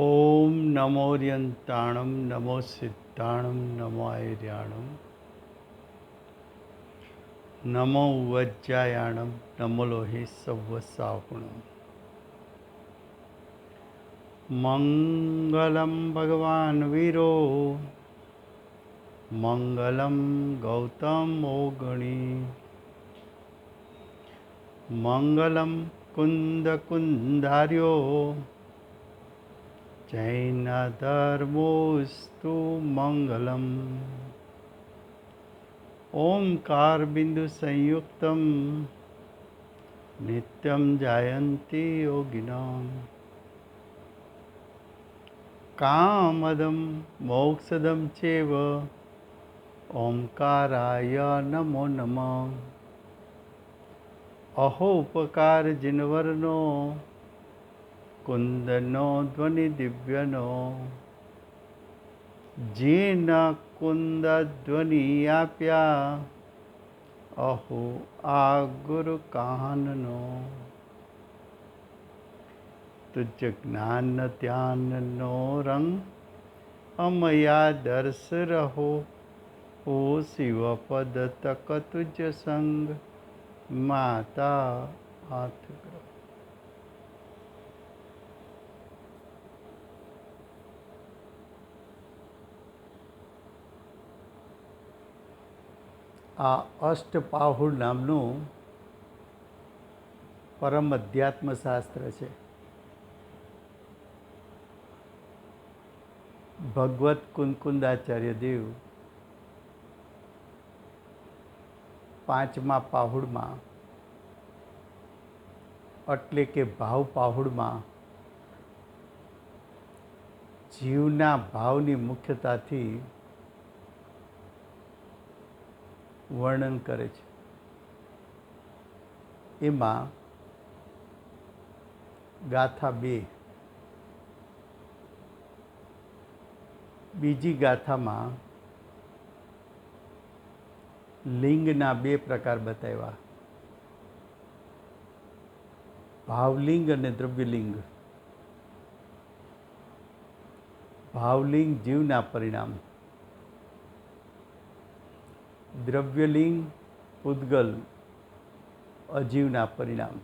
ओम नमोर्यंताणं नमो सिद्धाणं नमो ऐर्याणं नमो वज्रायाणं नमो लोहे सव्वसाहुणं मंगलं भगवान् वीरो मंगलं गौतमोगणी मंगलं कुन्दकुन्धार्यो जैनधर्मोऽस्तु मंगलम् ओंकार बिंदु संयुक्तम नित्यं जायन्ति योगिनां कामदं मोक्षदं चैव ओंकाराय नमो नमः। अहो उपकार जिनवरनो कुंदनो ध्वनि दिव्यनो जीन कुंद ध्वनि आप्या अहो आ गुरु काननो तुझ ज्ञान ध्यान नो रंग अमया दर्श रहो ओ शिव पद तक तुझ संग माता हाथ ग्रह। આ અષ્ટપાહુર નામનું પરમ અધ્યાત્મ શાસ્ત્ર છે. ભગવત કુંકુંદાચાર્ય દેવ પાંચમા પાહુડમાં એટલે કે ભાવ પાહુડમાં જીવના ભાવની મુખ્યતાથી વર્ણન કરે છે. એમાં ગાથા બે, બીજી ગાથામાં લિંગના બે પ્રકાર બતાવ્યા, ભાવલિંગ અને દ્રવ્યલિંગ. ભાવલિંગ જીવના પરિણામ, દ્રવ્યલિંગ પૂદગલ અજીવના પરિણામ.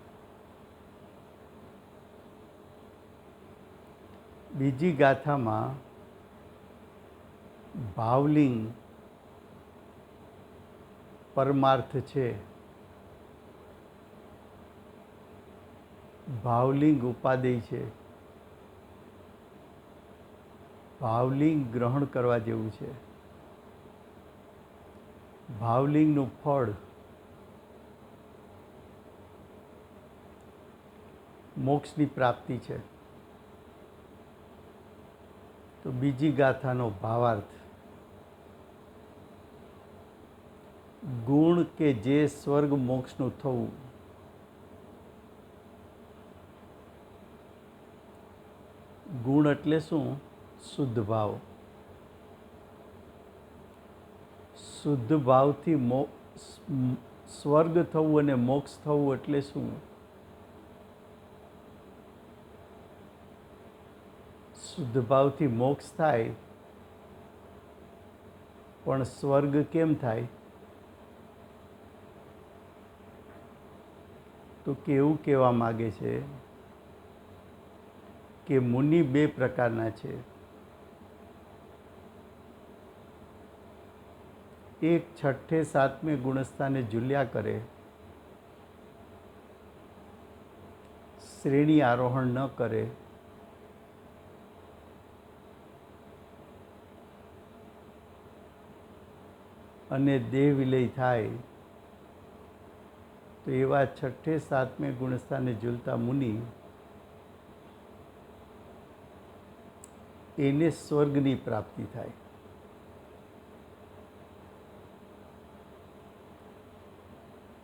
બીજી ગાથામાં ભાવલિંગ પરમાર્થ છે, ભાવલિંગ ઉપાદેય છે, ભાવલિંગ ગ્રહણ કરવા જેવું છે, ભાવલિંગનું ફળ મોક્ષની પ્રાપ્તિ છે. તો બીજી ગાથાનો ભાવાર્થ, ગુણ કે જે સ્વર્ગ મોક્ષનું થવું. ગુણ એટલે શું? શુદ્ધ ભાવ. શુદ્ધ ભાવથી સ્વર્ગ થવું અને મોક્ષ થવું એટલે શું? શુદ્ધ ભાવથી મોક્ષ થાય, પણ સ્વર્ગ કેમ થાય? તો કેવું કહેવા માગે છે કે મુનિ બે પ્રકારના છે. એક છઠ્ઠે સાતમે ગુણસ્થાને ઝૂલ્યા કરે, શ્રેણી આરોહણ ન કરે, અને દેહ વિલય થાય, તો એવા છઠ્ઠે સાતમે ગુણસ્થાને ઝૂલતા મુનિ એને સ્વર્ગની પ્રાપ્તિ થાય.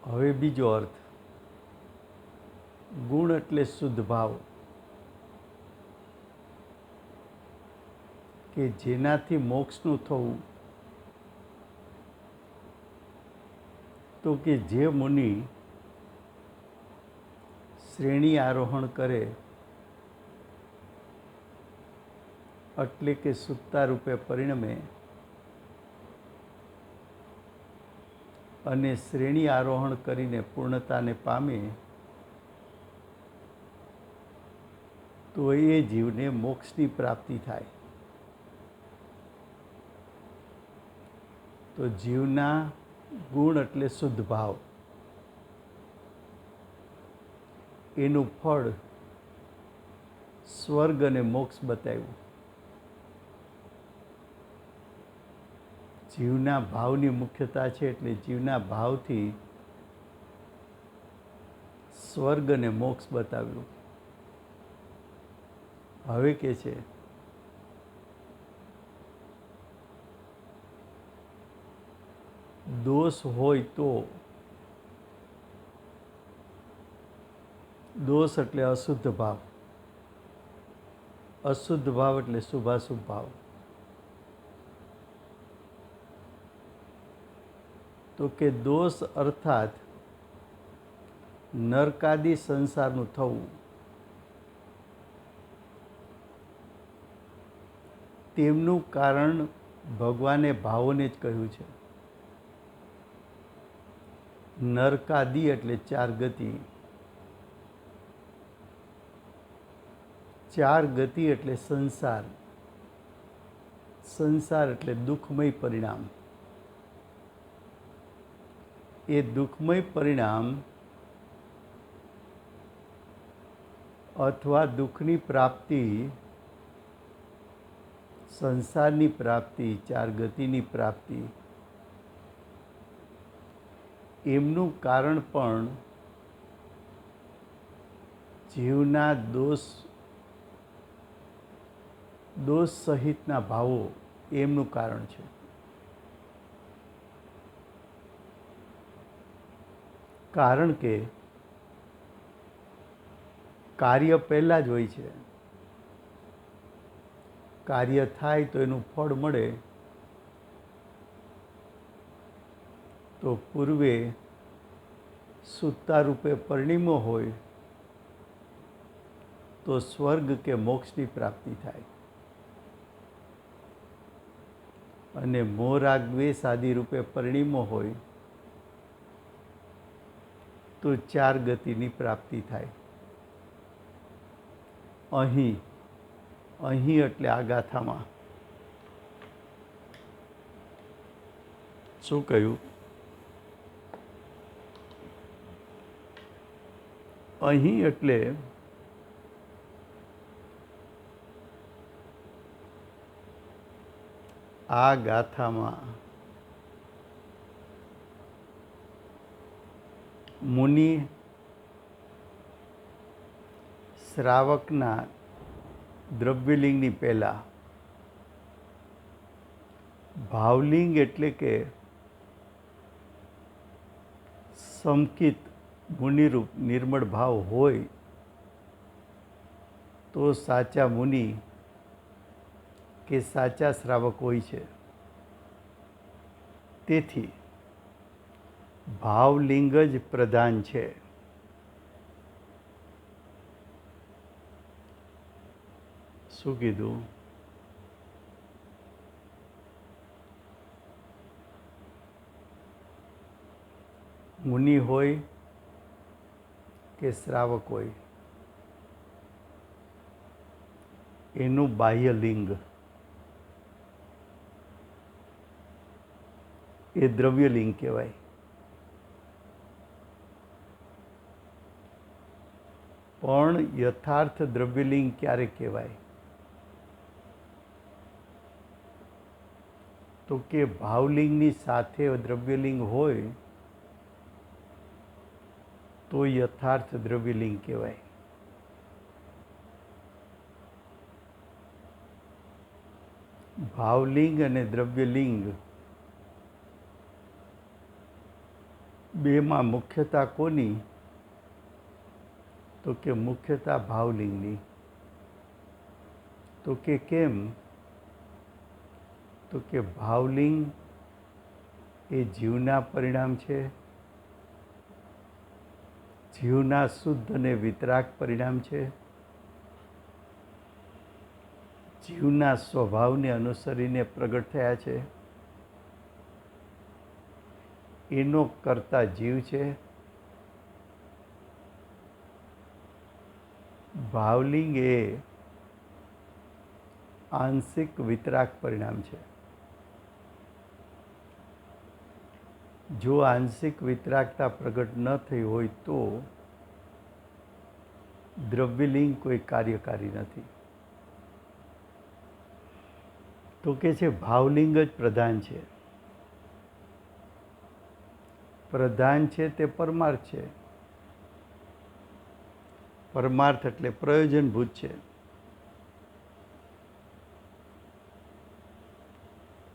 હવે બીજો અર્થ, ગુણ એટલે શુદ્ધ ભાવ, કે જેનાથી મોક્ષનું થવું. તો કે જે મુનિ શ્રેણી આરોહણ કરે એટલે કે સુત્તા રૂપે પરિણમે અને શ્રેણી આરોહણ કરીને પૂર્ણતાને પામે તો એ જીવને મોક્ષની પ્રાપ્તિ થાય. તો જીવના ગુણ એટલે શુદ્ધ ભાવ, એનું ફળ સ્વર્ગ અને મોક્ષ બતાવ્યું. જીવના ભાવની મુખ્યતા છે એટલે જીવના ભાવથી સ્વર્ગ અને મોક્ષ બતાવ્યું. હવે કે છે દોષ હોય તો, દોષ એટલે અશુદ્ધ ભાવ, અશુદ્ધ ભાવ એટલે શુભાશુભ ભાવ. તો કે દોષ અર્થાત નરકાદી સંસારનું થવું, તેમનું કારણ ભગવાને ભાવોને જ કહ્યું છે. નરકાદી એટલે ચાર ગતિ, ચાર ગતિ એટલે સંસાર, સંસાર એટલે દુઃખમય પરિણામ. એ દુઃખમય પરિણામ અથવા દુઃખની પ્રાપ્તિ, સંસારની પ્રાપ્તિ, ચાર ગતિની પ્રાપ્તિ, એમનું કારણ પણ જીવના દોષ સહિતના ભાવો એમનું કારણ છે. કારણ કે કાર્ય પહેલાં જ હોય છે. કાર્ય થાય તો એનું ફળ મળે. તો પૂર્વે સુત્તા રૂપે પરિણમ્યો હોય તો સ્વર્ગ કે મોક્ષની પ્રાપ્તિ થાય. અને મોહ રાગ દ્વેષ આદિ રૂપે પરિણમ્યો હોય તો ચાર ગતિની પ્રાપ્તિ થાય. અહીં એટલે આ ગાથામાં શું કહ્યું? અહીં એટલે આ ગાથામાં મુનિ શ્રાવકના દ્રવ્યલિંગની પહેલા ભાવલિંગ એટલે કે સમકિત મુનિરૂપ નિર્મળ ભાવ હોય તો સાચા મુનિ કે સાચા શ્રાવક હોય છે. તેથી ભાવલિંગ જ પ્રધાન છે. શું કીધું? મુનિ હોય કે શ્રાવક હોય, એનું બાહ્ય લિંગ એ દ્રવ્યલિંગ કહેવાય. પણ યથાર્થ દ્રવ્યલિંગ ક્યારે કહેવાય? તો કે ભાવલિંગની સાથે દ્રવ્યલિંગ હોય તો યથાર્થ દ્રવ્યલિંગ કહેવાય. ભાવલિંગ અને દ્રવ્યલિંગ બેમાં મુખ્યતા કોની? તો કે મુખ્યતા ભાવલિંગની. તો કે કેમ? તો કે ભાવલિંગ એ જીવના પરિણામ છે, જીવના શુદ્ધ અને વિતરાગ પરિણામ છે. જીવના સ્વભાવને અનુસરીને પ્રગટ થયા છે. એનો કરતા જીવ છે. ભાવલિંગ એ આંશિક વિતરાગ પરિણામ છે. જો આંશિક વિતરાગતા પ્રગટ ન થઈ હોય તો દ્રવ્યલિંગ કોઈ કાર્યકારી નથી. તો કે છે ભાવલિંગ જ પ્રધાન છે. પ્રધાન છે તે પરમાર્થ છે. પરમાર્થ એટલે પ્રયોજનભૂત છે.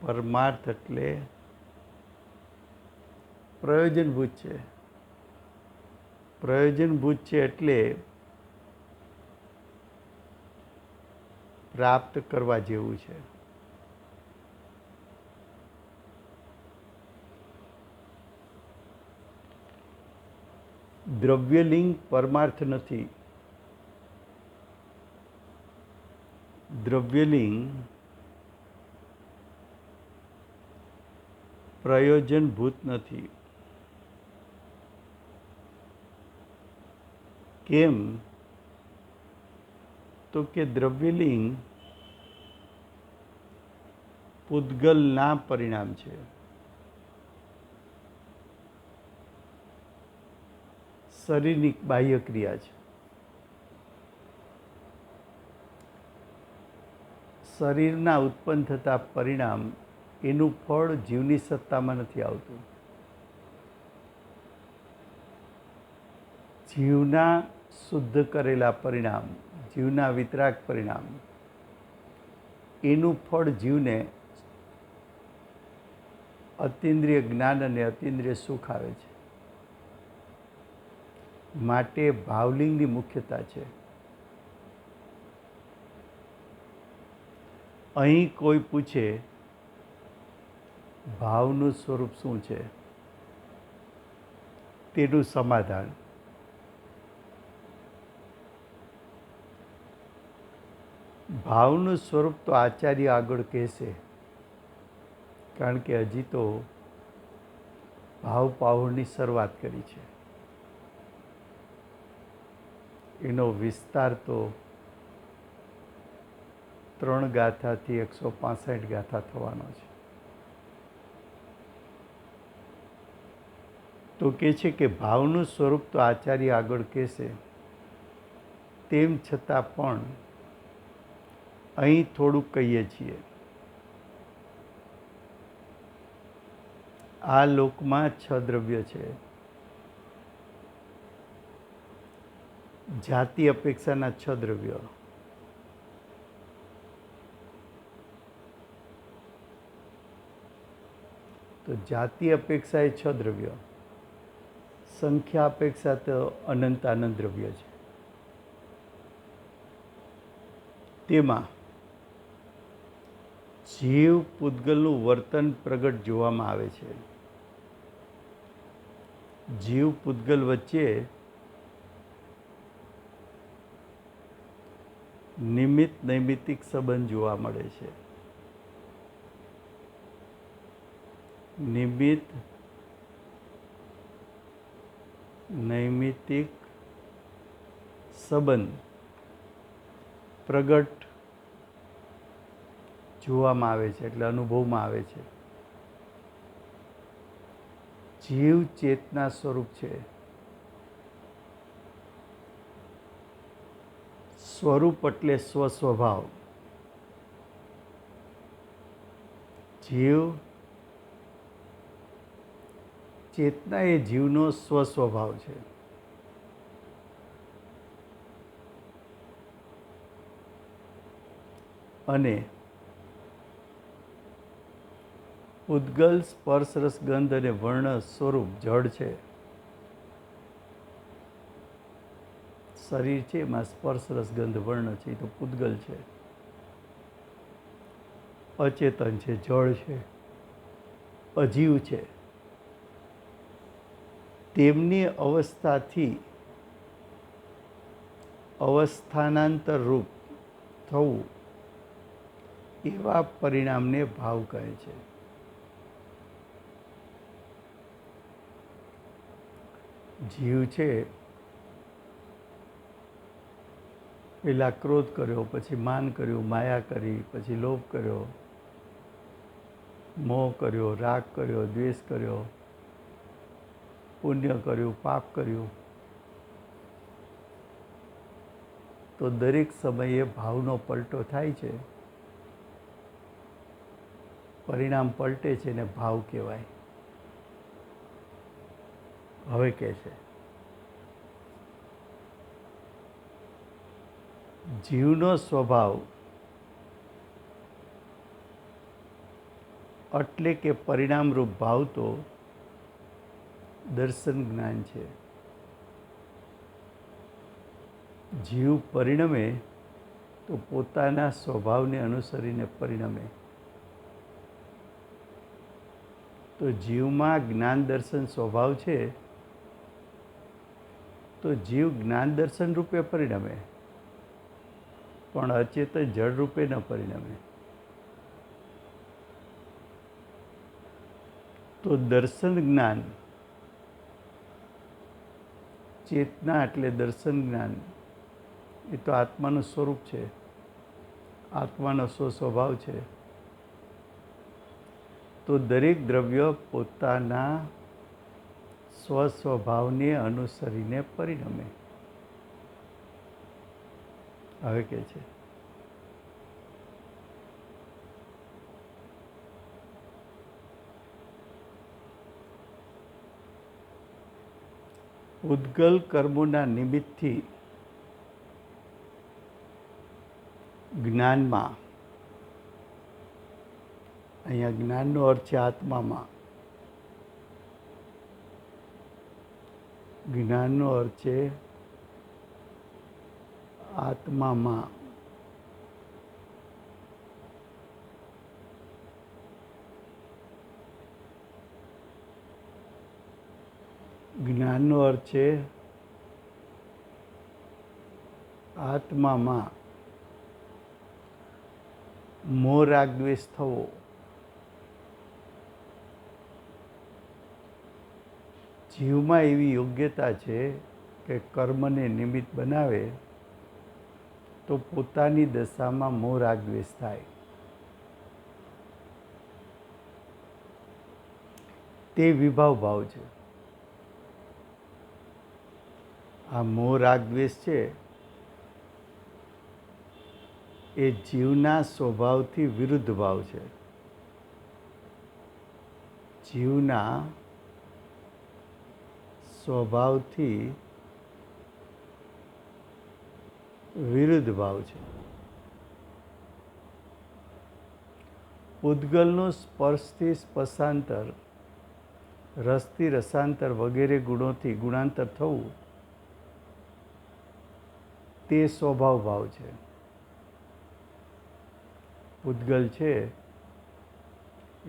પરમાર્થ એટલે પ્રયોજનભૂત છે. પ્રયોજનભૂત છે એટલે પ્રાપ્ત કરવા જેવું છે. દ્રવ્યલિંગ પરમાર્થ નથી. દ્રવ્યલિંગ પ્રયોજનભૂત નથી. કેમ? તો કે દ્રવ્યલિંગ પૂતગલના પરિણામ છે. શરીરની બાહ્ય ક્રિયા છે. શરીરના ઉત્પન્ન થતા પરિણામ એનું ફળ જીવની સત્તામાં નથી આવતું. જીવના શુદ્ધ કરેલા પરિણામ, જીવના વિતરાગ પરિણામ, એનું ફળ જીવને અતિન્દ્રિય જ્ઞાન અને અતિન્દ્રિય સુખ આવે છે. માટે ભાવલિંગની મુખ્યતા છે. અહીં કોઈ પૂછે ભાવનું સ્વરૂપ શું છે? તેનું સમાધાન ભાવનું સ્વરૂપ તો આચાર્ય આગળ કહેશે, કારણ કે હજી તો ભાવ પાવરની શરૂઆત કરી છે. એનો વિસ્તાર તો 3 ગાથાથી 165 ગાથા થવાનો છે. તો કહે છે કે ભાવનું સ્વરૂપ તો આચાર્ય આગળ કહેશે, તેમ છતાં પણ અહીં થોડુંક કહીએ છીએ. આ લોકમાં 6 દ્રવ્ય છે. જાતિ અપેક્ષાના 6 દ્રવ્યો. તો જાતિ અપેક્ષા એ 6 દ્રવ્યો. સંખ્યા અપેક્ષા તો અનંત આનંદ દ્રવ્ય છે. તેમાં જીવ પૂતગલનું વર્તન પ્રગટ જોવામાં આવે છે. જીવ પૂતગલ વચ્ચે નિમિત્ત નૈમિત્તિક સંબંધ જોવા મળે છે. નિમિત્ત નૈમિત્તિક સંબંધ પ્રગટ જોવામાં આવે છે, એટલે અનુભવમાં આવે છે. જીવ ચેતના સ્વરૂપ છે. સ્વરૂપ એટલે સ્વસ્વભાવ. જીવ ચેતના એ જીવનો સ્વસ્વભાવ છે. અને પૂતગલ સ્પર્શ રસ ગંધ અને વર્ણ સ્વરૂપ જડ છે. શરીર છે એમાં સ્પર્શ રસ ગંધ વર્ણ છે, એ તો પૂતગલ છે. અચેતન છે, જળ છે, અજીવ છે. તેમની અવસ્થાથી અવસ્થાનાંતર રૂપ થવું એવા પરિણામને ભાવ કહે છે. જીવ છે પેલા ક્રોધ કર્યો, પછી માન કર્યું, માયા કરી, પછી લોભ કર્યો, મોહ કર્યો, રાગ કર્યો, દ્વેષ કર્યો, પુણ્ય કર્યું, પાપ કર્યું, તો દરેક સમયે ભાવનો પલટો થાય છે. પરિણામ પલટે છે ને ભાવ કહેવાય. હવે કહે છે જીવનો સ્વભાવ એટલે કે પરિણામરૂપ ભાવ તો દર્શન જ્ઞાન છે. જીવ પરિણમે તો પોતાના સ્વભાવને અનુસરીને પરિણમે. તો જીવમાં જ્ઞાન દર્શન સ્વભાવ છે, તો જીવ જ્ઞાન દર્શન રૂપે પરિણમે, પણ અચેતન જળ રૂપે ન પરિણમે. તો દર્શન જ્ઞાન, ચેતના એટલે દર્શન જ્ઞાન, એ તો આત્માનું સ્વરૂપ છે, આત્માનો સ્વભાવ છે. તો દરેક દ્રવ્ય પોતાના સ્વસ્વભાવને અનુસરીને પરિણમે. હવે કે છે ઉદ્ગલ કર્મોના નિમિત્તથી જ્ઞાનમાં, અહીંયા જ્ઞાનનો અર્થ છે આત્મામાં, જ્ઞાનનો અર્થ છે આત્મામાં. જ્ઞાનનો અર્થ છે આત્મામાં મોહ રાગ દ્વેષ થવો. જીવમાં એવી યોગ્યતા છે કે કર્મને નિમિત્ત બનાવે તો પોતાની દશામાં મોહ રાગ દ્વેષ થાય. તે વિભાવ ભાવ છે. આ મોહ રાગ દ્વેષ છે એ જીવના સ્વભાવથી વિરુદ્ધ ભાવ છે. જીવના સ્વભાવથી વિરુદ્ધ ભાવ છે. પૂતગલનું સ્પર્શથી સ્પર્શાંતર, રસથી રસાંતર વગેરે ગુણોથી ગુણાંતર થવું તે સ્વભાવ ભાવ છે. પૂતગલ છે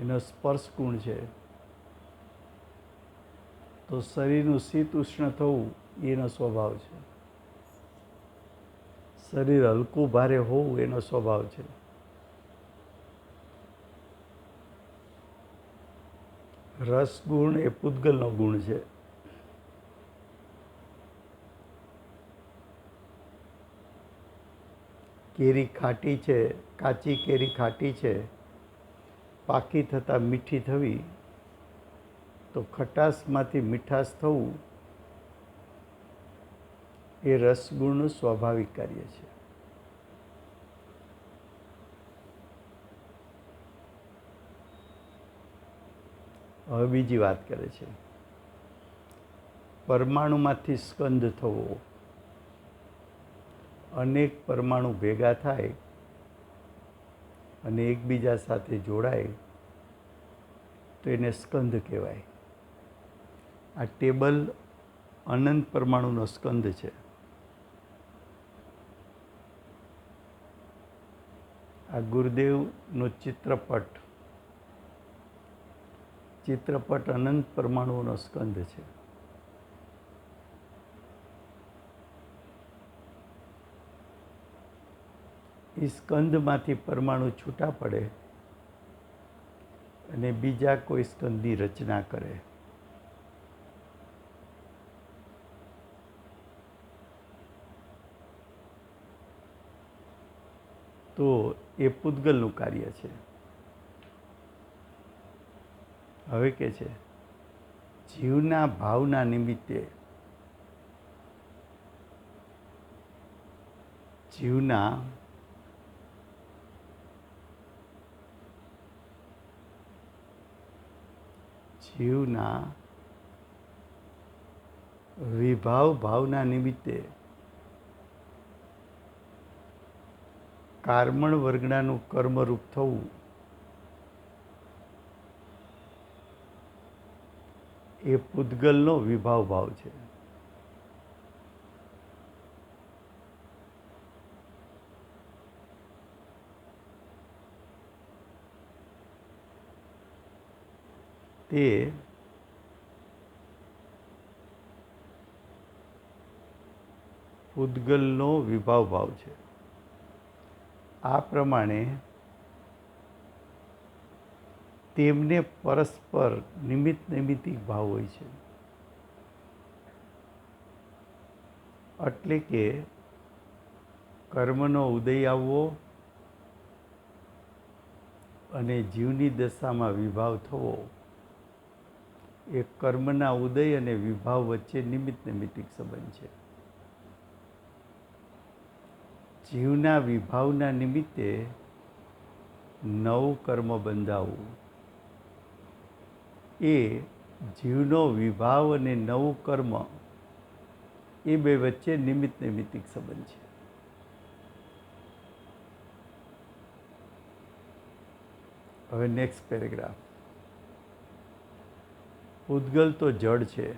એનો સ્પર્શ ગુણ છે, તો શરીરનું શીત ઉષ્ણ થવું એનો સ્વભાવ છે. શરીર હલકું ભારે હોવું એનો સ્વભાવ છે. રસ ગુણ એ પૂતગલનો ગુણ છે. કેરી ખાટી છે, કાચી કેરી ખાટી છે, પાકી થતાં મીઠી થવી, તો ખટાશમાંથી મીઠાશ થવું એ રસગુણનું સ્વાભાવિક કાર્ય છે. હવે બીજી વાત કરે છે, પરમાણુમાંથી સ્કંદ થવો. અનેક પરમાણુ ભેગા થાય અને એકબીજા સાથે જોડાય તો એને સ્કંદ કહેવાય. આ ટેબલ અનંત પરમાણુનો સ્કંદ છે. આ ગુરુદેવનો ચિત્રપટ અનંત પરમાણુઓનો સ્કંદ છે. એ સ્કંદમાંથી પરમાણુ છૂટા પડે અને બીજા કોઈ સ્કંદની રચના કરે. તો એ પૂતગલનું કાર્ય છે. હવે કે છે જીવના ભાવના નિમિત્તે જીવના વિભાવ ભાવના નિમિત્તે કાર્મણ વર્ગણાનું કર્મરૂપ થવું એ પૂતગલનો વિભાવ ભાવ છે. તે પૂતગલનો વિભાવ ભાવ છે. આ પ્રમાણે તેમને પરસ્પર નૈમિત્તિક ભાવ હોય છે. એટલે કે કર્મનો ઉદય આવવો અને જીવની દશામાં વિભાવ થવો એ કર્મના ઉદય અને વિભાવ વચ્ચે નૈમિત્તિક સંબંધ છે. જીવના વિભાવના નિમિત્તે નવું કર્મ બંધાવવું એ જીવનો વિભાવ અને નવું કર્મ એ બે વચ્ચે નૈમિત્તિક સંબંધ છે. હવે નેક્સ્ટ પેરેગ્રાફ. પૂતગલ તો જડ છે,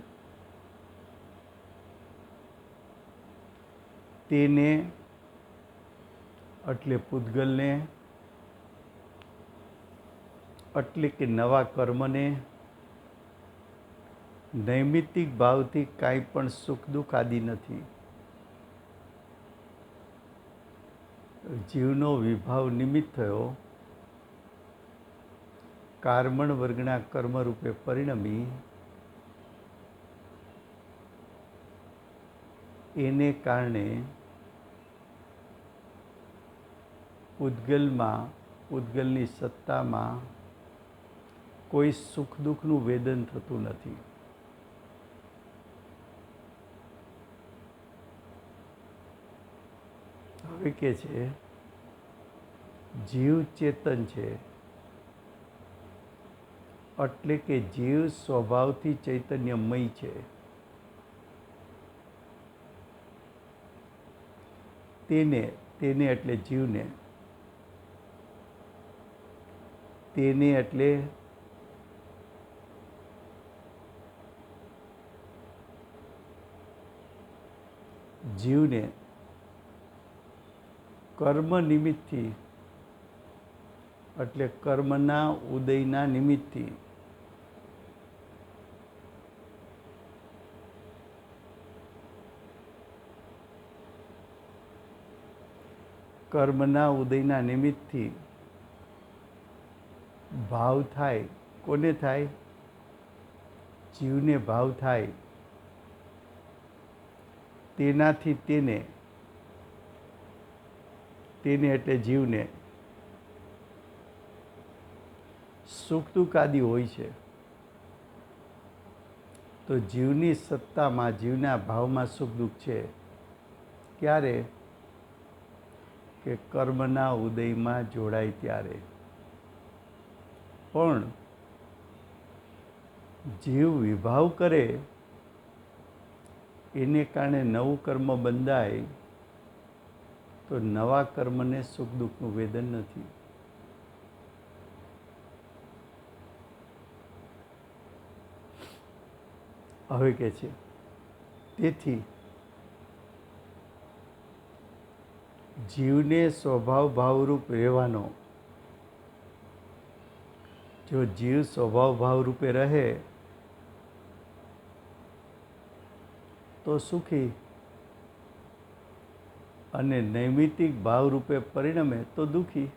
તેને એટલે પૂતગલને એટલે કે નવા કર્મને નૈમિત્તિક ભાવથી કાંઈ પણ સુખ દુઃખ આદિ નથી. જીવનો વિભાવ નિમિત્ત થયો કાર્મણ વર્ગના કર્મરૂપે પરિણમી એને કારણે પૂતગલની સત્તામાં કોઈ સુખ દુઃખનું વેદન થતું નથી. હવે કે છે જીવ ચેતન છે, એટલે કે જીવ સ્વભાવથી ચૈતન્યમય છે. તેને એટલે જીવને, તેને એટલે જીવને કર્મ નિમિત્તથી એટલે કર્મના ઉદયના નિમિત્તથી ભાવ થાય. કોને થાય? જીવને ભાવ થાય. તેનાથી તેને એટલે જીવને સુખ દુઃખ આદિ હોય છે. તો જીવની સત્તામાં જીવના ભાવમાં સુખ દુઃખ છે. ક્યારે? કે કર્મના ઉદયમાં જોડાય ત્યારે. પણ જીવ વિભાવ કરે એને કારણે નવું કર્મ બંધાય તો નવા કર્મને સુખ દુઃખનું વેદન નથી. હવે કે છે તેથી જીવને સ્વભાવ ભાવરૂપ રહેવાનો, જો જીવ સ્વભાવ ભાવરૂપે રહે તો સુખી, અને નૈમિતિક ભાવરૂપે પરિણમે તો દુઃખી.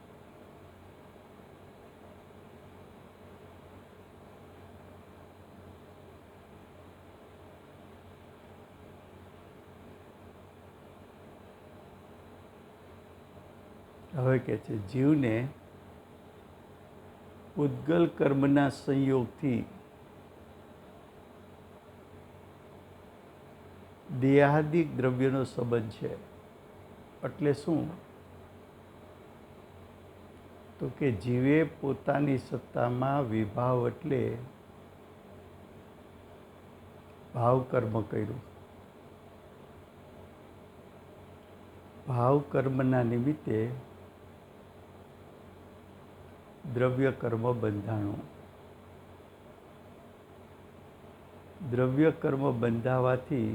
હવે કે છે જીવને પૂતગલ કર્મના સંયોગથી દેહાદિક દ્રવ્યનો સંબંધ છે. એટલે શું? તો કે જીવે પોતાની સત્તામાં વિભાવ એટલે ભાવ કર્મ કર્યું. ભાવ કર્મના નિમિત્તે દ્રવ્ય કર્મ બંધાણું. દ્રવ્ય કર્મ બંધાવાથી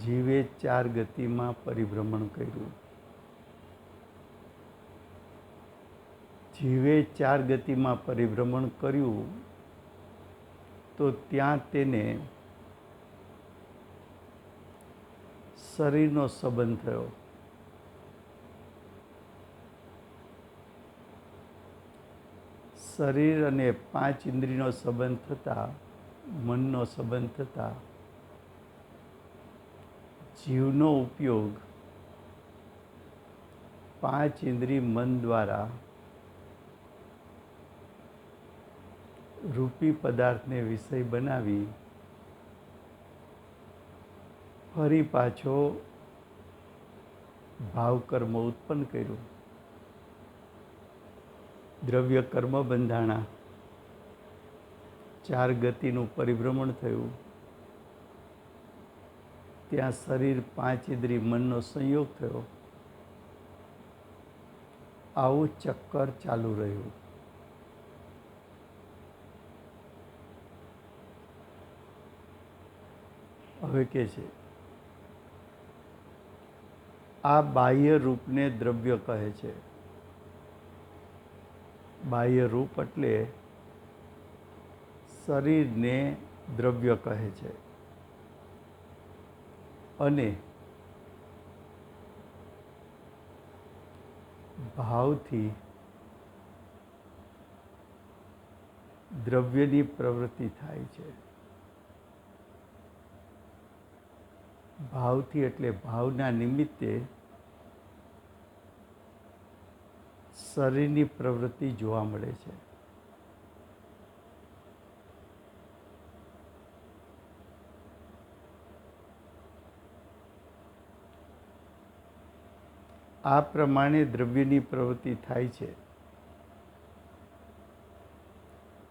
જીવે 4 ગતિમાં પરિભ્રમણ કર્યું. જીવે 4 ગતિમાં પરિભ્રમણ કર્યું તો ત્યાં તેને શરીરનો સંબંધ થયો. શરીર અને 5 ઇન્દ્રિયનો સંબંધ થતાં, મનનો સંબંધ થતાં જીવનો ઉપયોગ 5 ઇન્દ્રિય મન દ્વારા રૂપી પદાર્થને વિષય બનાવી ફરી પાછો ભાવકર્મ ઉત્પન્ન કર્યું. દ્રવ્ય કર્મ બંધાણા, 4 ગતિનું પરિભ્રમણ થયું, ત્યાં શરીર 5 ઇન્દ્રિય મનનો સંયોગ થયો. આવું ચક્કર ચાલુ રહ્યું. હવે કે છે આ બાહ્ય રૂપને દ્રવ્ય કહે છે. બાહ્ય રૂપ એટલે શરીરને દ્રવ્ય કહે છે. અને ભાવથી દ્રવ્યની પ્રવૃત્તિ થાય છે. ભાવથી એટલે ભાવના નિમિત્તે શરીરની પ્રવૃત્તિ જોવા મળે છે. આ પ્રમાણે દ્રવ્યની પ્રવૃત્તિ થાય છે.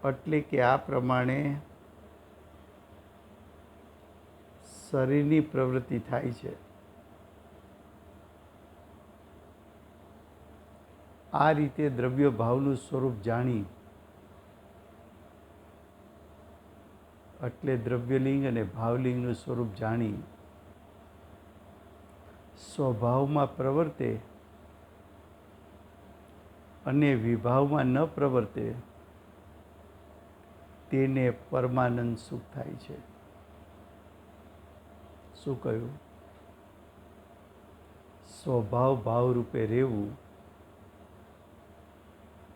એટલે કે આ પ્રમાણે શરીરની પ્રવૃત્તિ થાય છે. આ રીતે દ્રવ્ય ભાવનું સ્વરૂપ જાણી, એટલે દ્રવ્યલિંગ અને ભાવલિંગનું સ્વરૂપ જાણી સ્વભાવમાં પ્રવર્તે અને વિભાવમાં ન પ્રવર્તે તેને પરમાનંદ સુખ થાય છે. શું કહ્યું? સ્વભાવ ભાવ રૂપે રહેવું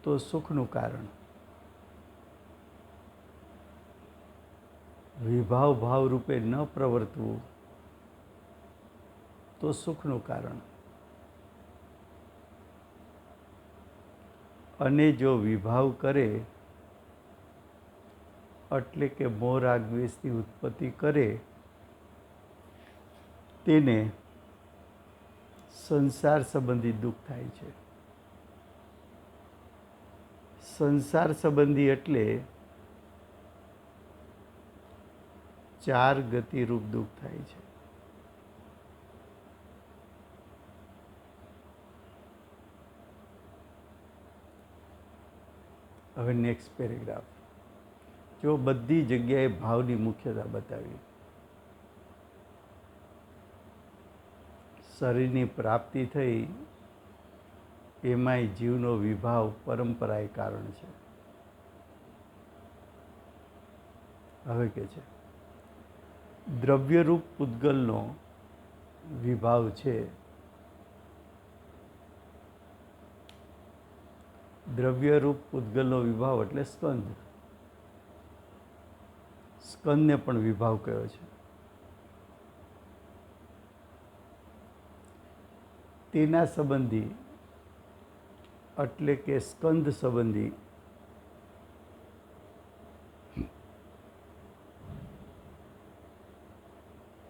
તો સુખનું કારણ, વિભાવ ભાવ રૂપે ન પ્રવર્તવું તો સુખનું કારણ. અને જો વિભાવ કરે એટલે કે મોહ રાગ દ્વેષની ઉત્પત્તિ કરે તેને સંસાર સંબંધી દુઃખ થાય છે. સંસાર સંબંધી એટલે 4 ગતિરૂપ દુઃખ થાય છે. હવે નેક્સ્ટ પેરેગ્રાફ. જો બધી જગ્યાએ ભાવની મુખ્યતા બતાવી, શરીરની પ્રાપ્તિ થઈ એમાંય જીવનો વિભાવ પરંપરાએ કારણ છે. હવે કે છે દ્રવ્યરૂપ પૂતગલનો વિભાવ છે, દ્રવ્યરૂપ પૂતગલનો વિભાવ એટલે સ્કંદ. સ્કંદને પણ વિભાવ કયો છે. તેના સંબંધી એટલે કે સ્કંદ સંબંધી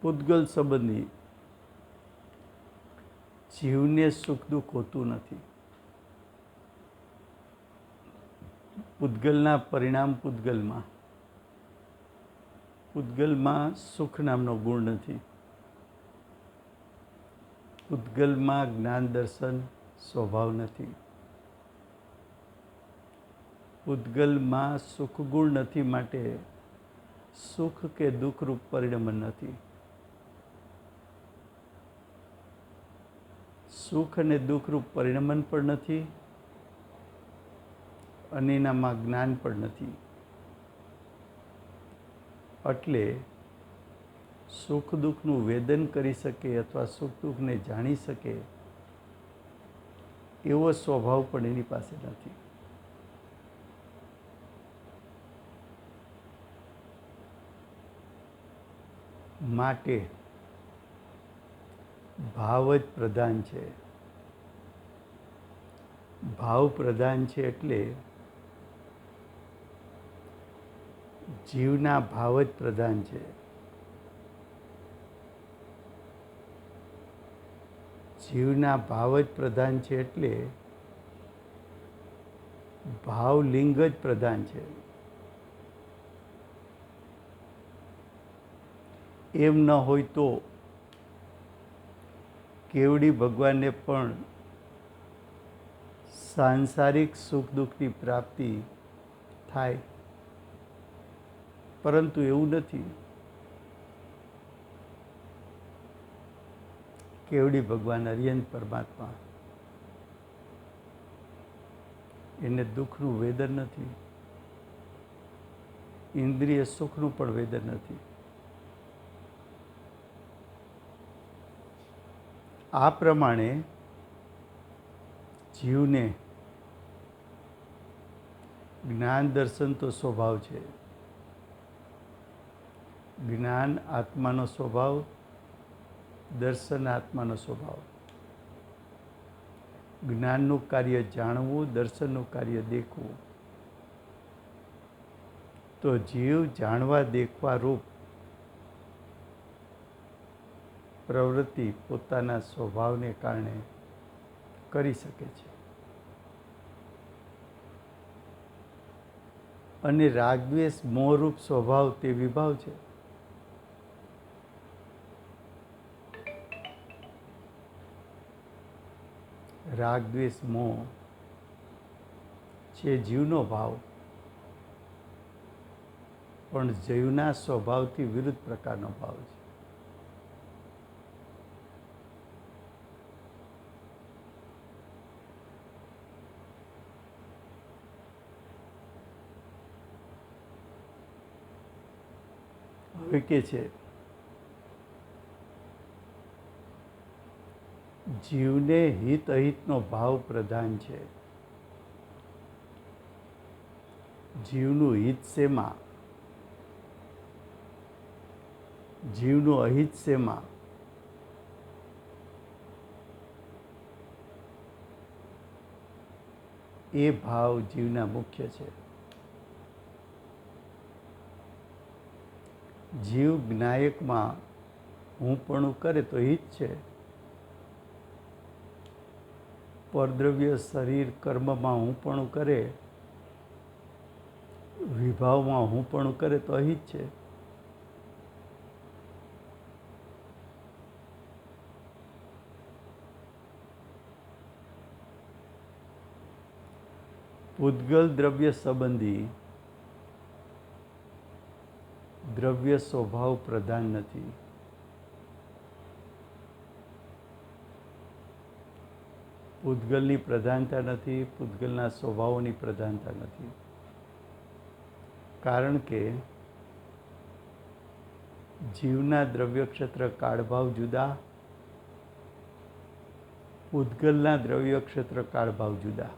પૂતગલ સંબંધી જીવને સુખ દુઃખ હોતું નથી. પૂતગલના પરિણામ પૂતગલમાં સુખ નામનો ગુણ નથી. પૂતગલમાં જ્ઞાન દર્શન સ્વભાવ નથી. પૂતગલમાં સુખ ગુણ નથી, માટે સુખ કે દુઃખરૂપ પરિણમન નથી. સુખ અને દુઃખરૂપ પરિણમન પણ નથી અને એનામાં જ્ઞાન પણ નથી. એટલે સુખ દુઃખનું વેદન કરી શકે અથવા સુખ દુઃખને જાણી શકે એવો સ્વભાવ પણ એની પાસે નથી. માટે ભાવ જ પ્રધાન છે. ભાવ પ્રધાન છે એટલે જીવના ભાવ જ પ્રધાન છે. જીવના ભાવ જ પ્રધાન છે એટલે ભાવ લિંગ જ પ્રધાન છે. એમ ન હોય તો કેવડી ભગવાનને પણ સાંસારિક સુખ દુઃખની પ્રાપ્તિ થાય, પરંતુ એવું નથી. કેવડી ભગવાન અરિયંત પરમાત્મા, એને દુઃખનું વેદન નથી, ઇન્દ્રિય સુખનું પણ વેદન નથી. આ પ્રમાણે જીવને જ્ઞાન દર્શન તો સ્વભાવ છે. જ્ઞાન આત્માનો સ્વભાવ, દર્શન આત્માનો સ્વભાવ. જ્ઞાનનું કાર્ય જાણવું, દર્શનનું કાર્ય દેખવું. તો જીવ જાણવા દેખવા રૂપ પ્રવૃત્તિ પોતાના સ્વભાવને કારણે કરી શકે છે. અને રાગદ્વેષ મોહરૂપ સ્વભાવ તે વિભાવ છે. રાગદ્વેષ મોહ છે જીવનો ભાવ, પણ જીવના સ્વભાવથી વિરુદ્ધ પ્રકારનો ભાવ છે. હવે કે છે જીવને હિત અહિતનો ભાવ પ્રધાન છે. જીવનું હિત શેમાં, જીવનું અહિત શેમાં? એ ભાવ જીવના મુખ્ય છે. જીવ જ્ઞાયકમાં હુંપણું કરે તો હિત છે. પરદ્રવ્ય શરીર કર્મમાં હુંપણું કરે, વિભાવમાં હુંપણું કરે તો અહિત છે. પૂતગલ દ્રવ્ય સંબંધી દ્રવ્ય સ્વભાવ પ્રધાન નથી. પૂતગલની પ્રધાનતા નથી, પૂતગલના સ્વભાવોની પ્રધાનતા નથી. કારણ કે જીવના દ્રવ્ય ક્ષેત્ર કાળભાવ જુદા, પૂતગલના દ્રવ્ય ક્ષેત્ર કાળભાવ જુદા.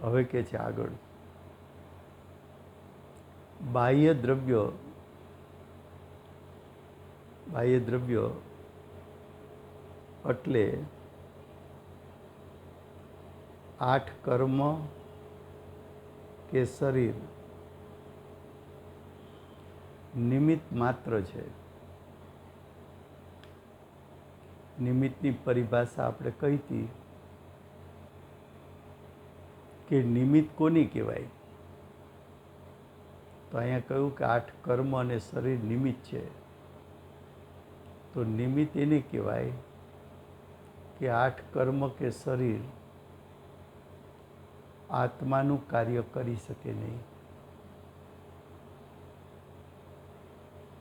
હવે કે છે આગળ, બાહ્ય દ્રવ્ય એટલે 8 કર્મ કે શરીર નિમિત્ત માત્ર છે. નિમિત્તની પરિભાષા આપણે કહી હતી કે નિમિત્ત કોની કહેવાય? તો અહીંયા કહ્યું કે 8 કર્મ અને શરીર નિમિત્ત છે. તો નિમિત્ત એને કહેવાય કે 8 કર્મ કે શરીર આત્માનું કાર્ય કરી શકે નહીં.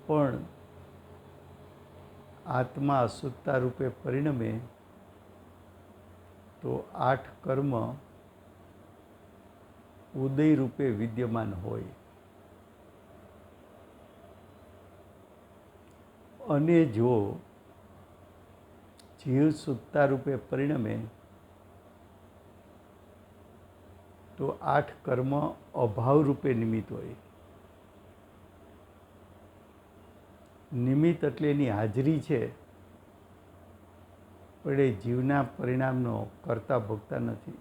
પણ આત્મા અશુદ્ધતા રૂપે પરિણમે તો 8 કર્મ ઉદય રૂપે વિદ્યમાન હોય. અને જો જીવ શુદ્ધતા રૂપે પરિણમે તો 8 કર્મ અભાવ રૂપે નિમિત્ત હોય. નિમિત્ત એટલે એની હાજરી છે, પણ એ જીવના પરિણામનો કરતા ભોગતા નથી.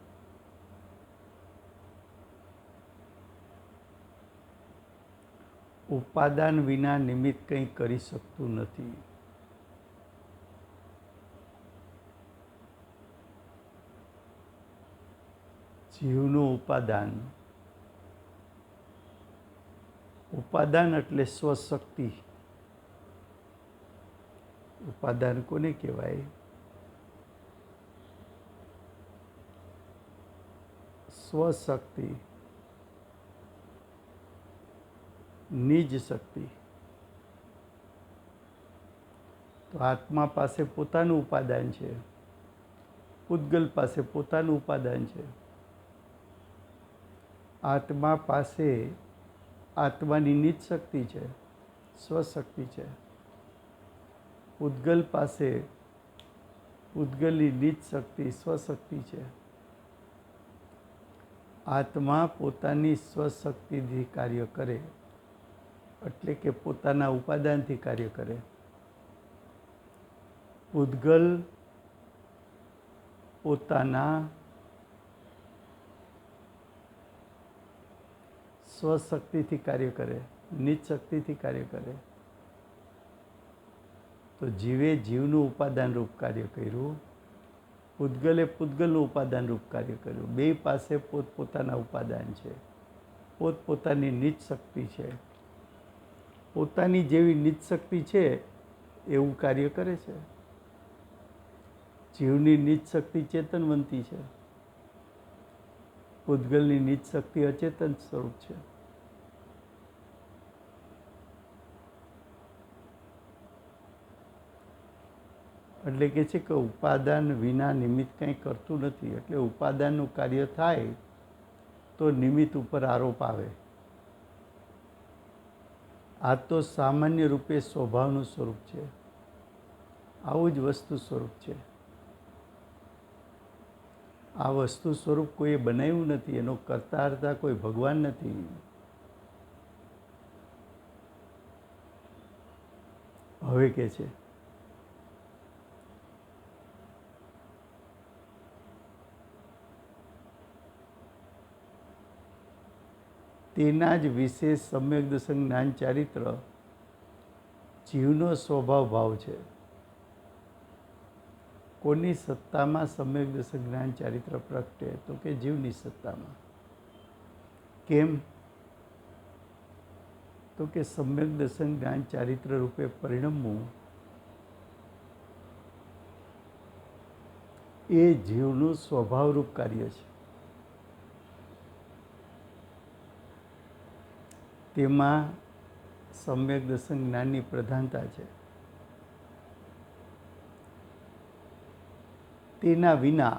ઉપાદાન વિના નિમિત્ત કંઈ કરી શકતું નથી. જીવનું ઉપાદાન એટલે સ્વશક્તિ. ઉપાદાન કોને કહેવાય? સ્વશક્તિ, નિજ શક્તિ. તો આત્મા પાસે પોતાનું ઉપાદાન છે, પૂતગલ પાસે પોતાનું ઉપાદાન છે. આત્મા પાસે આત્માની નિજ શક્તિ છે, સ્વશક્તિ છે. પૂતગલ પાસે પૂતગલની નિજ શક્તિ, સ્વશક્તિ છે. આત્મા પોતાની સ્વશક્તિથી કાર્ય કરે, એટલે કે પોતાના ઉપાદાનથી કાર્ય કરે. પૂતગલ પોતાના સ્વશક્તિથી કાર્ય કરે, નિજ શક્તિથી કાર્ય કરે. તો જીવે જીવનું ઉપાદાન રૂપ કાર્ય કર્યું, પૂતગલે પૂતગલનું ઉપાદાન રૂપ કાર્ય કર્યું. બે પાસે પોતપોતાના ઉપાદાન છે, પોતપોતાની નિજ શક્તિ છે. પોતાની જેવી નિજ શક્તિ છે એવું કાર્ય કરે છે. જીવની નિજ શક્તિ ચેતનવંતી છે, પૂતગલની નિજ શક્તિ અચેતન સ્વરૂપ છે. એટલે કે છે કે ઉપાદાન વિના નિમિત્ત કંઈ કરતું નથી. એટલે ઉપાદાનનું કાર્ય થાય તો નિમિત્ત ઉપર આરોપ આવે. આ તો સામાન્ય રૂપે સ્વભાવનું સ્વરૂપ છે. આવું જ વસ્તુ સ્વરૂપ છે. આ વસ્તુ સ્વરૂપ કોઈએ બનાવ્યું નથી. એનો કરતા હર્તા કોઈ ભગવાન નથી. હવે કે છે તેના જ વિશેષ સમ્યક દર્શન જ્ઞાન ચારિત્ર જીવનો સ્વભાવ ભાવ છે. કોની સત્તામાં સમ્યક દર્શન જ્ઞાન ચારિત્ર પ્રગટે? તો કે જીવની સત્તામાં. કેમ? તો કે સમ્યક દર્શન જ્ઞાન ચારિત્ર રૂપે પરિણમવું એ જીવનું સ્વભાવરૂપ કાર્ય છે. તેમાં સમ્યક દર્શન જ્ઞાનની પ્રધાનતા છે. તેના વિના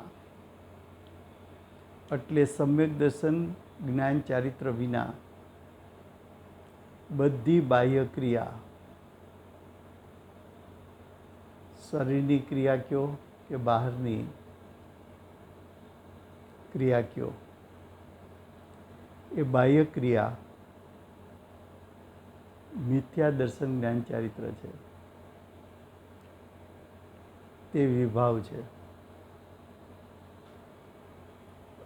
એટલે સમ્યક દર્શન જ્ઞાન ચારિત્ર વિના બધી બાહ્ય ક્રિયા શરીરની ક્રિયા કયો કે બહારની ક્રિયા કયો, એ બાહ્ય ક્રિયા મિથ્યા દર્શન જ્ઞાન ચારિત્ર છે, તે વિભાવ છે.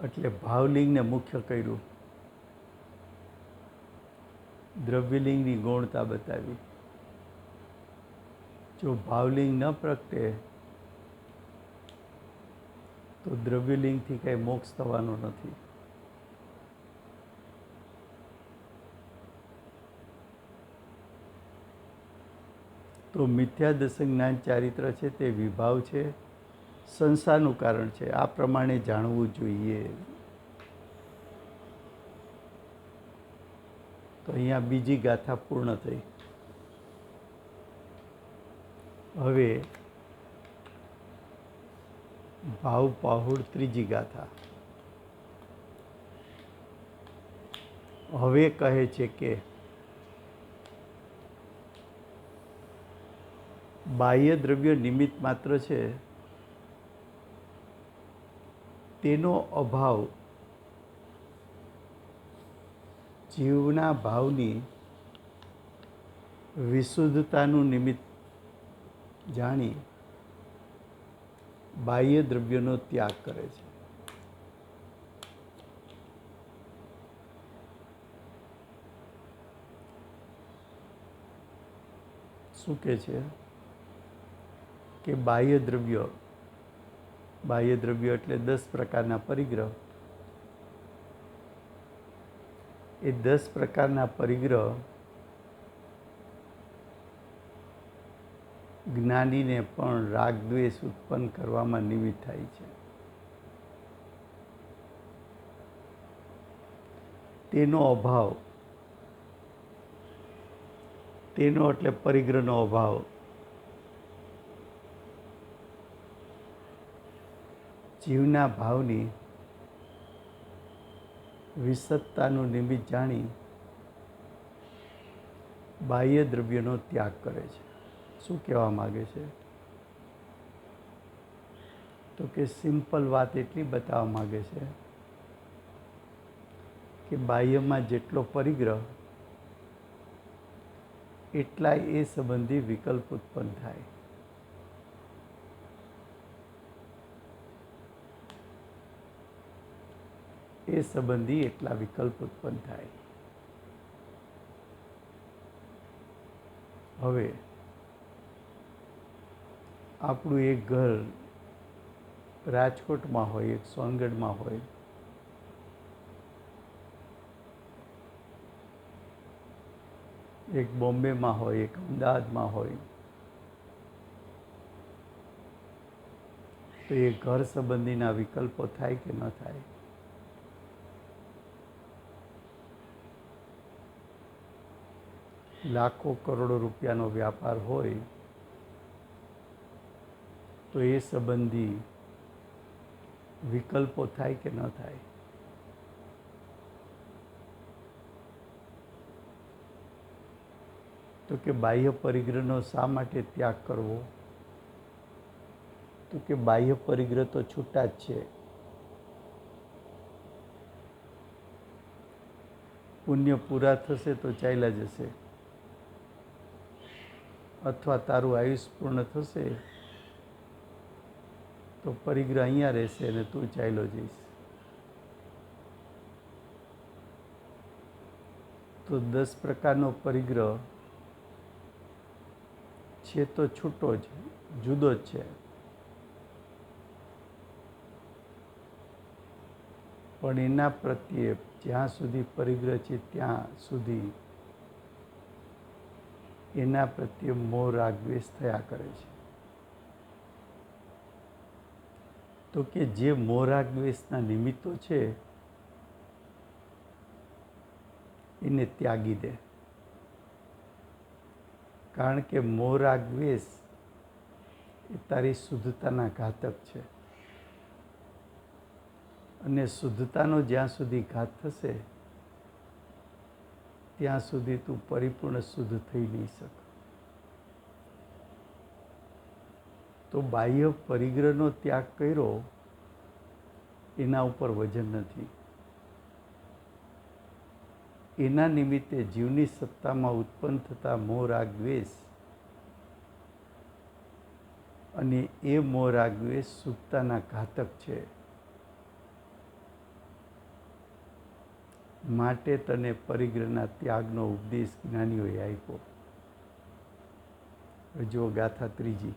એટલે ભાવલિંગને મુખ્ય કર્યું, દ્રવ્યલિંગની ગૌણતા બતાવી. જો ભાવલિંગ ન પ્રગટે તો દ્રવ્યલિંગથી કંઈ મોક્ષ થવાનો નથી. તો મિથ્યા દર્શન જ્ઞાન ચારિત્ર છે તે વિભાવ છે, સંસારનું કારણ છે. આ પ્રમાણે જાણવું જોઈએ. તો અહીંયા બીજી ગાથા પૂર્ણ થઈ. હવે ભાવ પાહુડ ત્રીજી ગાથા. હવે કહે છે કે બાહ્ય દ્રવ્ય નિમિત્ત માત્ર છે, તેનો અભાવ જીવના ભાવની વિશુદ્ધતાનું નિમિત્ત જાણી બાહ્ય દ્રવ્યનો ત્યાગ કરે છે. શું કહે છે કે બાહ્ય દ્રવ્ય એટલે 10 પ્રકારના પરિગ્રહ. એ 10 પ્રકારના પરિગ્રહ જ્ઞાનીને પણ રાગ દ્વેષ ઉત્પન્ન કરવામાં નિમિત્ત થાય છે. તેનો અભાવ, તેનો એટલે પરિગ્રહનો અભાવ, જીવના ભાવની વિસત્તાનું નિમિત્ત જાણી બાહ્ય દ્રવ્યનો ત્યાગ કરે છે. શું કહેવા માગે છે? તો કે સિમ્પલ વાત એટલી બતાવવા માગે છે કે બાહ્યમાં જેટલો પરિગ્રહ એટલા એ સંબંધી વિકલ્પ ઉત્પન્ન થાય. એ સંબંધી એટલા વિકલ્પ ઉત્પન્ન થાય. હવે આપણું એક ઘર રાજકોટમાં હોય, એક સોનગઢમાં હોય, એક બોમ્બેમાં હોય, એક અમદાવાદમાં હોય, તો એ ઘર સંબંધીના વિકલ્પો થાય કે ન થાય? લાખો કરોડો રૂપિયાનો વ્યાપાર હોય તો એ સંબંધી વિકલ્પો થાય કે ન થાય? તો કે બાહ્ય પરિગ્રહનો શા માટે ત્યાગ કરવો? તો કે બાહ્ય પરિગ્રહ તો છૂટા જ છે. પુણ્ય પૂરા થશે તો ચાલ્યા જશે, અથવા તારું આયુષ પૂર્ણ થશે તો પરિગ્રહ અહીંયા રહેશે અને તું ચાલ્યો જઈશ. તો 10 પ્રકારનો પરિગ્રહ છે તો છૂટો જ, જુદો જ છે, પણ એના પ્રત્યે જ્યાં સુધી પરિગ્રહ છે ત્યાં સુધી એના પ્રત્યે મોહ રાગ દ્વેષ થયા કરે છે. તો કે જે મોહ રાગ દ્વેષના નિમિત્તો છે એને ત્યાગી દે. કારણ કે મોહ રાગ દ્વેષ એ તારી શુદ્ધતાના ઘાતક છે, અને શુદ્ધતાનો જ્યાં સુધી ઘાત થશે ત્યાં સુધી તું પરિપૂર્ણ શુદ્ધ થઈ નહીં શકે. તો બાહ્ય પરિગ્રહનો ત્યાગ કર્યો એના ઉપર વજન નથી. એના નિમિત્તે જીવની સત્તામાં ઉત્પન્ન થતા મોહ રાગ દ્વેષ અને એ મોહ રાગ દ્વેષ સુક્તાના ઘાતક છે. માટે તને પરિગ્રહના ત્યાગનો ઉપદેશ જ્ઞાનીઓએ આપ્યો. જો ગાથા ત્રીજી.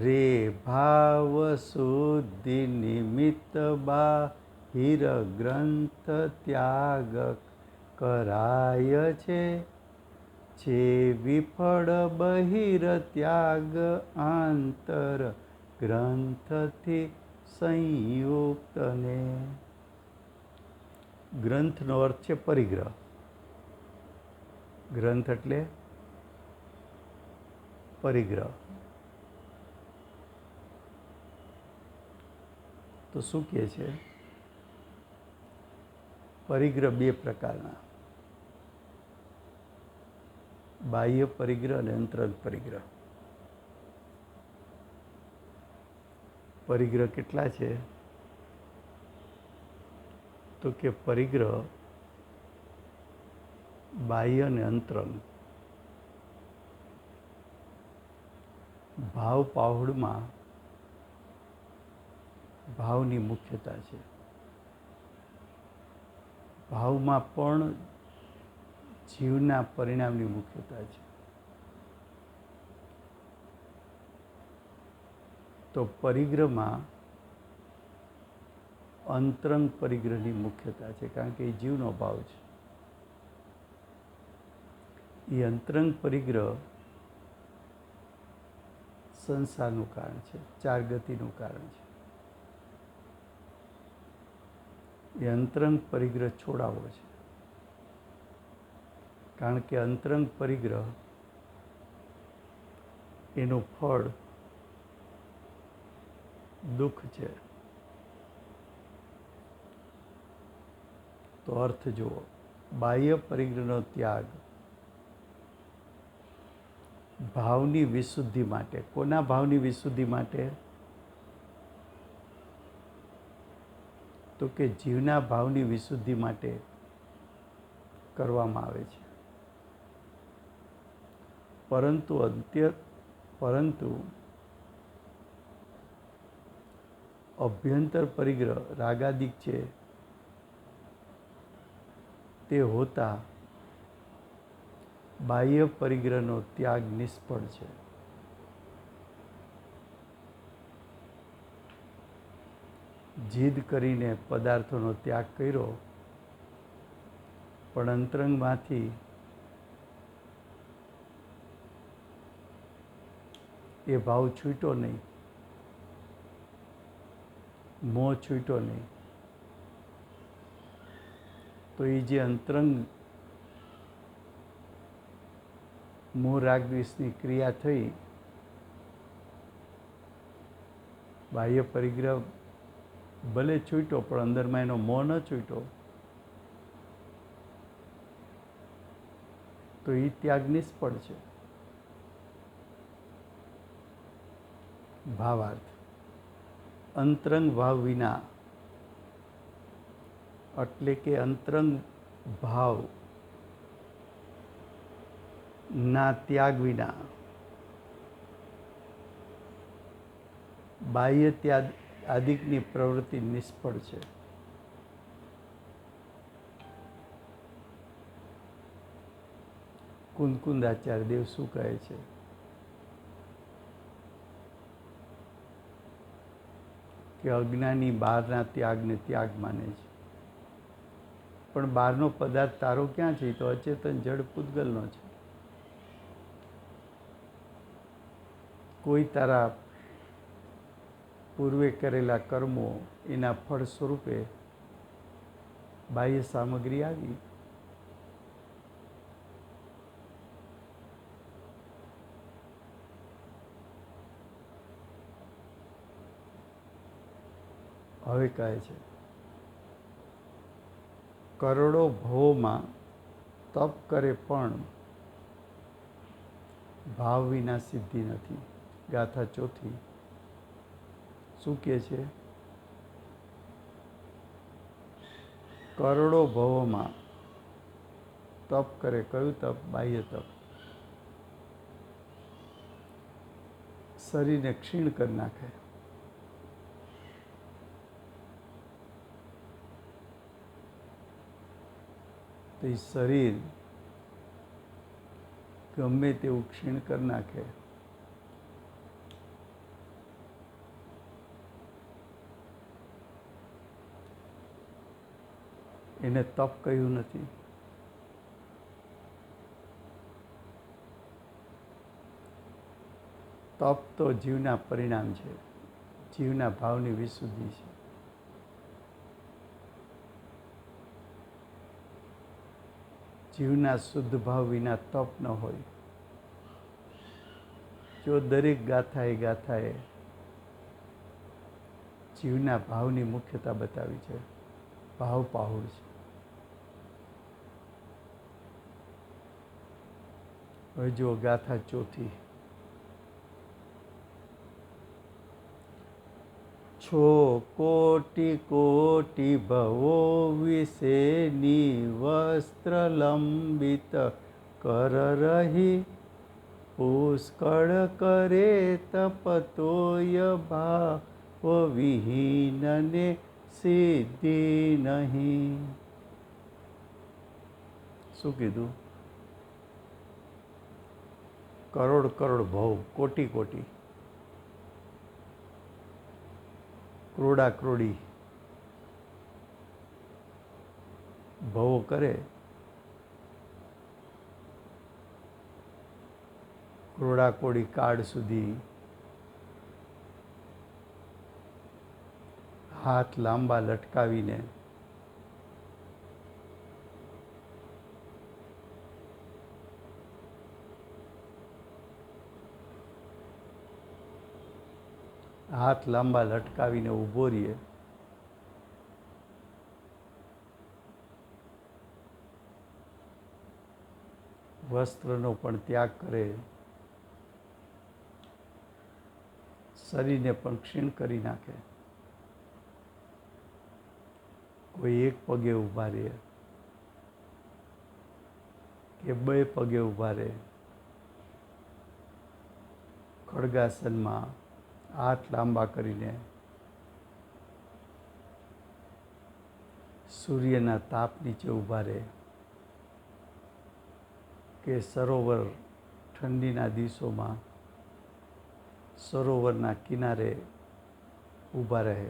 રે ભાવ શુદ્ધિ નિમિત્ત બાહિર ગ્રંથ ત્યાગ કરાય છે. વિફળ બહિર ત્યાગ આંતર ગ્રંથથી સંયુક્તને. ગ્રંથનો અર્થ છે પરિગ્રહ. ગ્રંથ એટલે પરિગ્રહ. તો શું કહે છે? પરિગ્રહ બે પ્રકારના, બાહ્ય પરિગ્રહ અને અંતરંગ પરિગ્રહ. પરિગ્રહ કેટલા છે? તો કે પરિગ્રહ બાહ્ય અને અંતરંગ. ભાવ પાહુડમાં ભાવની મુખ્યતા છે. ભાવમાં પણ જીવના પરિણામની મુખ્યતા છે. તો પરિગ્રહમાં અંતરંગ પરિગ્રહની મુખ્યતા છે, કારણ કે એ જીવનો ભાવ છે. એ અંતરંગ પરિગ્રહ સંસારનું કારણ છે, ચાર ગતિનું કારણ છે. એ અંતરંગ પરિગ્રહ છોડાવવો છે, કારણ કે અંતરંગ પરિગ્રહ એનું ફળ દુઃખ છે. તો અર્થ જુઓ. બાહ્ય પરિગ્રહનો ત્યાગ ભાવની વિશુદ્ધિ માટે. કોના ભાવની વિશુદ્ધિ માટે? તો કે જીવના ભાવની વિશુદ્ધિ માટે કરવામાં આવે છે. પરંતુ અભ્યંતર પરિગ્રહ રાગાદિક છે તે હોતા બાહ્ય પરિગ્રહનો ત્યાગ નિષ્ફળ છે. જીદ કરીને પદાર્થોનો ત્યાગ કર્યો, પણ અંતરંગમાંથી એ ભાવ છૂટ્યો નહીં, મોહ છૂટ્યો નહીં. તો એ જે અંતરંગ મોહ રાગ દ્વેષની ક્રિયા થઈ, બાહ્ય પરિગ્રહ ભલે છૂટ્યો પણ અંદરમાં એનો મોહ ન છૂટ્યો, તો એ ત્યાગ નિષ્ફળ છે. ભાવાર્થ. અંતરંગ ભાવ વિના એટલે કે અંતરંગ ભાવ ના ત્યાગ વિના બાહ્ય ત્યાગ આદિકની પ્રવૃત્તિ નિષ્ફળ છે. કુંદકુંદાચાર્ય દેવ શું કહે છે? કે અજ્ઞાની બહારના ત્યાગને ત્યાગ માને છે, પણ બહારનો પદાર્થ તારો ક્યાં છે? તો અચેતન જડ પૂતગલનો છે. કોઈ તારા પૂર્વે કરેલા કર્મો એના ફળ સ્વરૂપે બાહ્ય સામગ્રી આવી. હવે કહે છે, કરોડો ભવોમાં તપ કરે પણ ભાવ વિના સિદ્ધિ નથી. ગાથા ચોથી શું કહે છે? કરોડો ભવોમાં તપ કરે. કયું તપ? બાહ્ય તપ. શરીરને ક્ષીણ કરી નાખે. તો એ શરીર ગમે તેવું ક્ષીણ કરી નાખે. એને તપ કહ્યું નથી. તપ તો જીવના પરિણામ છે, જીવના ભાવની વિશુદ્ધિ છે. જીવના શુદ્ધ ભાવ વિના તપ ન હોય. જો દરેક ગાથાએ જીવના ભાવની મુખ્યતા બતાવી છે. ભાવ પાહુડ છે. હવે જો ગાથા ચોથી. છો કોટી કોટી ભવો વિશેની વસ્ત્ર લંબિત કર રહી પુષ્કળ કરે તપતોય ભાવ વિહીનને સિદ્ધિ નહીં. શું કીધું? કરોડ કરોડ ભવ, કોટી કોટી, ક્રોડા ક્રોડી ભવો કરે, ક્રોડા ક્રોડી કાળ સુધી હાથ લાંબા લટકાવીને ઊભો રહીએ. વસ્ત્રનો પણ ત્યાગ કરે, શરીરને પણ ક્ષીણ કરી નાખે. કોઈ એક પગે ઊભા રહે કે બે પગે ઊભા રહે, ખડગાસનમાં હાથ લાંબા કરીને સૂર્યના તાપ નીચે ઊભા રહે, કે સરોવર ઠંડીના દિવસોમાં સરોવરના કિનારે ઊભા રહે,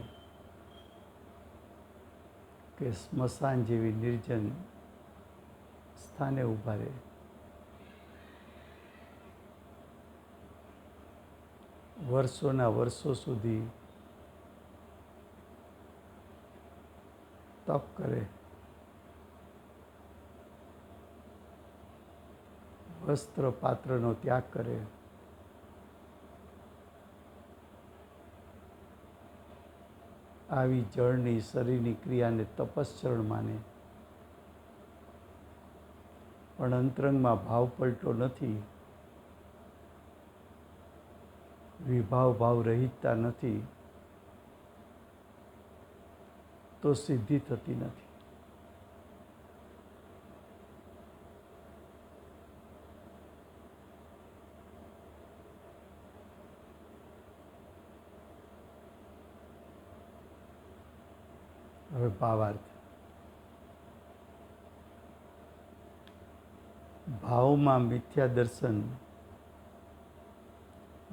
કે સ્મશાન જેવી નિર્જન સ્થાને ઊભા રહે. વર્ષોના વર્ષો સુધી તપ કરે, વસ્ત્ર પાત્રનો ત્યાગ કરે, આવી જળની શરીરની ક્રિયાને તપશ્ચરણ માને, પણ અંતરંગમાં ભાવ પલટો નથી, વિભાવ ભાવ રહિતતા નથી, તો સિદ્ધિ થતી નથી. હવે ભાવાર્થ. ભાવમાં મિથ્યા દર્શન,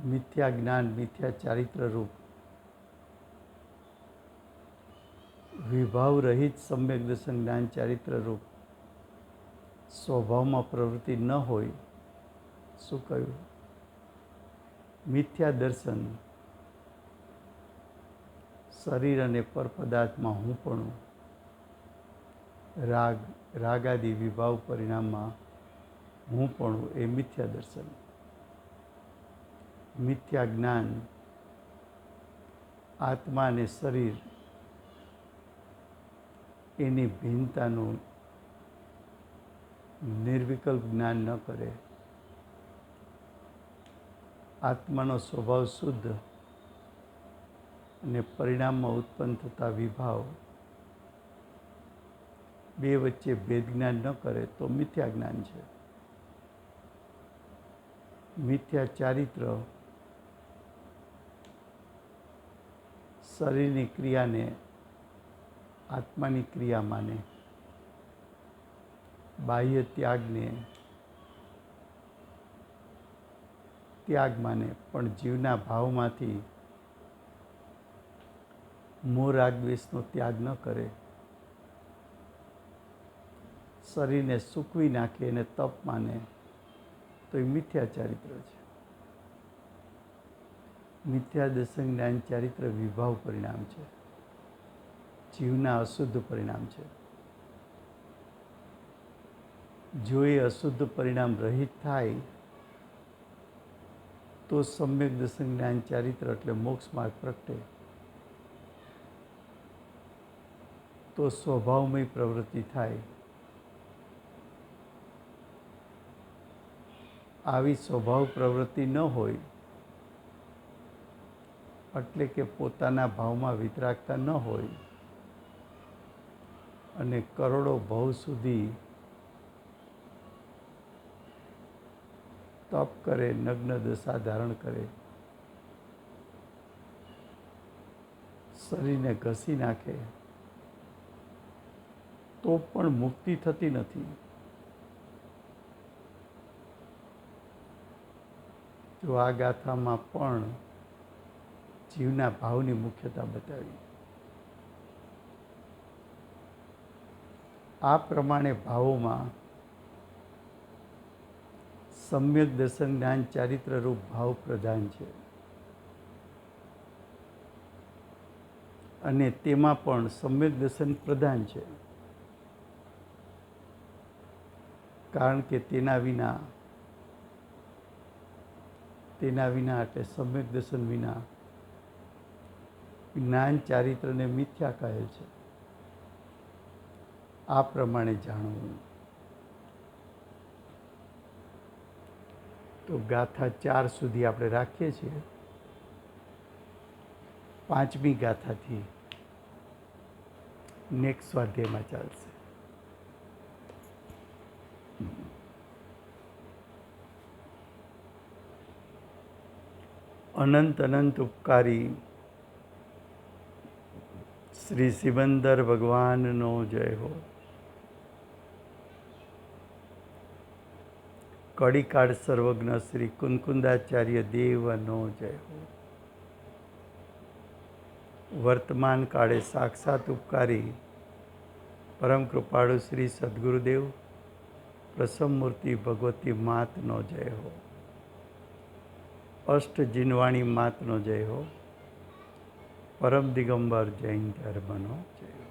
મિથ્યા જ્ઞાન, મિથ્યા ચારિત્ર રૂપ વિભાવ રહિત સમ્યક દર્શન જ્ઞાન ચારિત્ર રૂપ સ્વભાવમાં પ્રવૃત્તિ ન હોય. શું કહ્યું? મિથ્યા દર્શન શરીર અને પર પદાર્થમાં હું પણ રાગાદી વિભાવ પરિણામમાં હું પણ એ મિથ્યા દર્શન. મિથ્યા જ્ઞાન આત્મા અને શરીર એની ભિન્નતાનું નિર્વિકલ્પ જ્ઞાન ન કરે આત્માનો સ્વભાવ શુદ્ધ અને પરિણામમાં ઉત્પન્ન થતા વિભાવ બે વચ્ચે ભેદ જ્ઞાન ન કરે તો મિથ્યા જ્ઞાન છે. મિથ્યા ચારિત્ર શરીરની ક્રિયાને આત્માની ક્રિયા માને, બાહ્ય ત્યાગને ત્યાગ માને, પણ જીવના ભાવમાંથી મોહ રાગ દ્વેષનો ત્યાગ ન કરે, શરીરને સૂકવી નાખે અને તપ માને તો એ મિથ્યા ચારિત્ર છે. મિથ્યા દર્શન જ્ઞાન ચારિત્ર વિભાવ પરિણામ છે, જીવના અશુદ્ધ પરિણામ છે. જો એ અશુદ્ધ પરિણામ રહિત થાય તો સમ્યક દર્શન જ્ઞાન ચારિત્ર એટલે મોક્ષ માર્ગ પ્રગટે. તો સ્વભાવમય પ્રવૃત્તિ થાય. આવી સ્વભાવ પ્રવૃત્તિ ન હોય એટલે કે પોતાના ભાવમાં વિતરાગતા ન હોય અને કરોડો ભાવ સુધી તપ કરે, નગ્ન દશા ધારણ કરે, શરીરને ઘસી નાખે તો પણ મુક્તિ થતી નથી. જો આ ગાથામાં પણ જીવના ભાવની મુખ્યતા બતાવી. આ પ્રમાણે ભાવોમાં સમ્યક દર્શન જ્ઞાન ચારિત્ર રૂપ ભાવ પ્રધાન છે અને તેમાં પણ સમ્યક દર્શન પ્રધાન છે, કારણ કે તેના વિના એટલે સમ્યક દર્શન વિના જ્ઞાન ચારિત્રને મિથ્યા કહે છે. આ પ્રમાણે જાણવું. તો ગાથા 4 સુધી આપણે રાખીએ છીએ. 5મી ગાથાથી નેક્સ્ટ સ્વાધ્યાયમાં ચાલશે. અનંત અનંત ઉપકારી શ્રી સિમંદર ભગવાનનો જય હો. કડીકાળ સર્વજ્ઞ શ્રી કુંકુંદાચાર્ય દેવનો જય હો. વર્તમાન કાળે સાક્ષાત ઉપકારી પરમ કૃપાળુ શ્રી સદગુરુદેવ પ્રસમ મૂર્તિ ભગવતી માતનો જય હો. અષ્ટ જીનવાણી માતનો જય હો. પરમ દિગંબર જૈન ધર્મનો જય હો.